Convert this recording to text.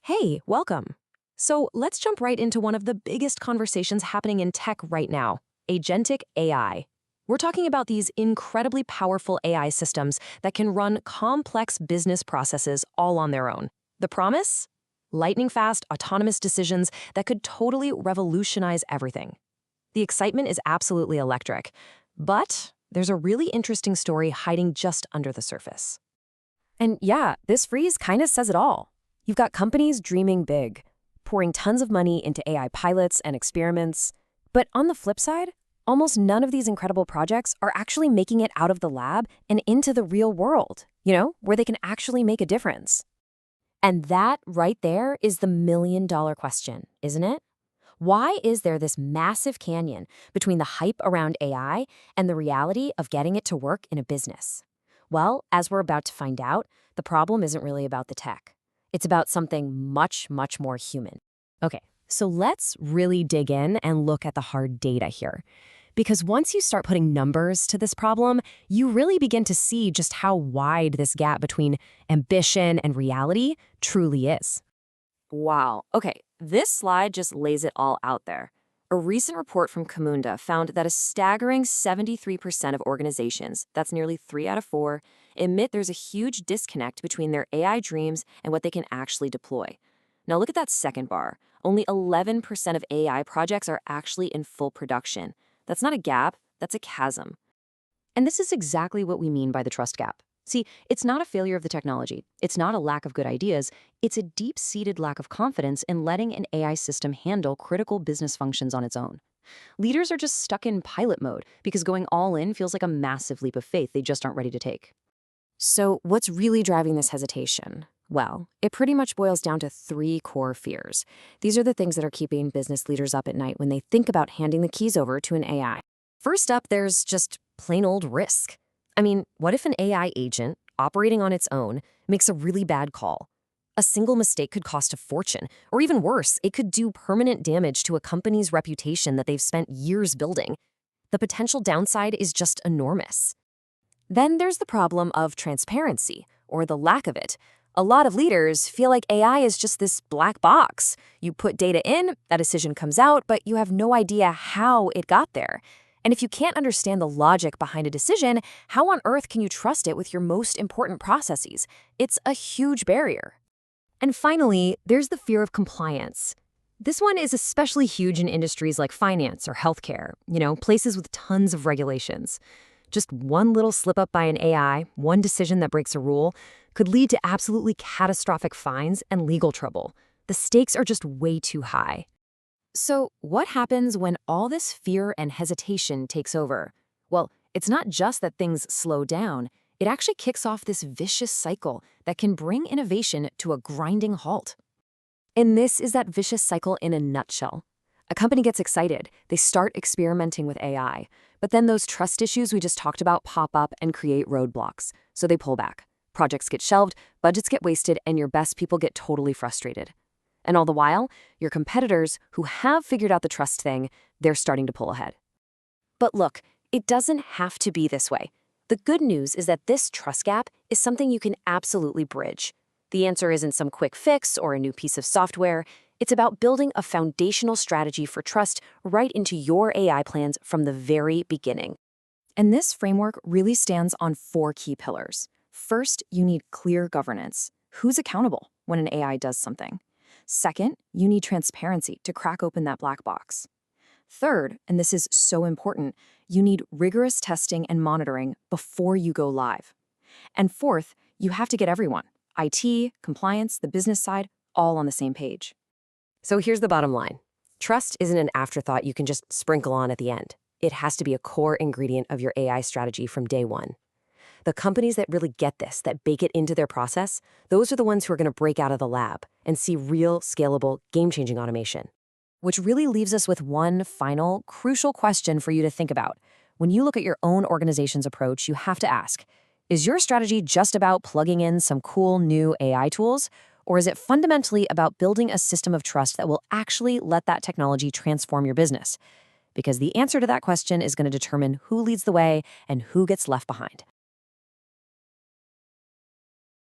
Hey, welcome. So let's jump right into one of the biggest conversations happening in tech right now, Agentic AI. We're talking about these incredibly powerful AI systems that can run complex business processes all on their own. The promise? Lightning fast, autonomous decisions that could totally revolutionize everything. The excitement is absolutely electric, but there's a really interesting story hiding just under the surface. And yeah, this freeze kind of says it all. You've got companies dreaming big, pouring tons of money into AI pilots and experiments. But on the flip side, almost none of these incredible projects are actually making it out of the lab and into the real world, where they can actually make a difference. And that right there is the million-dollar question, isn't it? Why is there this massive canyon between the hype around AI and the reality of getting it to work in a business? Well, as we're about to find out, the problem isn't really about the tech. It's about something much, much more human. Okay, so let's really dig in and look at the hard data here. Because once you start putting numbers to this problem, you really begin to see just how wide this gap between ambition and reality truly is. Wow. Okay, this slide just lays it all out there. A recent report from Camunda found that a staggering 73% of organizations, that's nearly 3 out of 4, admit there's a huge disconnect between their AI dreams and what they can actually deploy. Now look at that second bar. Only 11% of AI projects are actually in full production. That's not a gap, that's a chasm. And this is exactly what we mean by the trust gap. See, it's not a failure of the technology. It's not a lack of good ideas. It's a deep-seated lack of confidence in letting an AI system handle critical business functions on its own. Leaders are just stuck in pilot mode because going all in feels like a massive leap of faith they just aren't ready to take. So what's really driving this hesitation? Well, it pretty much boils down to 3 core fears. These are the things that are keeping business leaders up at night when they think about handing the keys over to an AI. First up, there's just plain old risk. I mean, what if an AI agent, operating on its own, makes a really bad call? A single mistake could cost a fortune, or even worse, it could do permanent damage to a company's reputation that they've spent years building. The potential downside is just enormous. Then there's the problem of transparency, or the lack of it. A lot of leaders feel like AI is just this black box. You put data in, a decision comes out, but you have no idea how it got there. And if you can't understand the logic behind a decision, how on earth can you trust it with your most important processes? It's a huge barrier. And finally, there's the fear of compliance. This one is especially huge in industries like finance or healthcare, places with tons of regulations. Just one little slip up by an AI, one decision that breaks a rule, could lead to absolutely catastrophic fines and legal trouble. The stakes are just way too high. So what happens when all this fear and hesitation takes over? Well, it's not just that things slow down. It actually kicks off this vicious cycle that can bring innovation to a grinding halt. And this is that vicious cycle in a nutshell. A company gets excited, they start experimenting with AI, but then those trust issues we just talked about pop up and create roadblocks, so they pull back. Projects get shelved, budgets get wasted, and your best people get totally frustrated. And all the while, your competitors, who have figured out the trust thing, they're starting to pull ahead. But look, it doesn't have to be this way. The good news is that this trust gap is something you can absolutely bridge. The answer isn't some quick fix or a new piece of software. It's about building a foundational strategy for trust right into your AI plans from the very beginning. And this framework really stands on 4 key pillars. First, you need clear governance. Who's accountable when an AI does something? Second, you need transparency to crack open that black box. Third, and this is so important, you need rigorous testing and monitoring before you go live. And fourth, you have to get everyone, IT, compliance, the business side, all on the same page. So here's the bottom line. Trust isn't an afterthought you can just sprinkle on at the end. It has to be a core ingredient of your AI strategy from day one. The companies that really get this, that bake it into their process, those are the ones who are going to break out of the lab and see real, scalable, game-changing automation. Which really leaves us with one final, crucial question for you to think about. When you look at your own organization's approach, you have to ask, is your strategy just about plugging in some cool new AI tools? Or is it fundamentally about building a system of trust that will actually let that technology transform your business? Because the answer to that question is going to determine who leads the way and who gets left behind.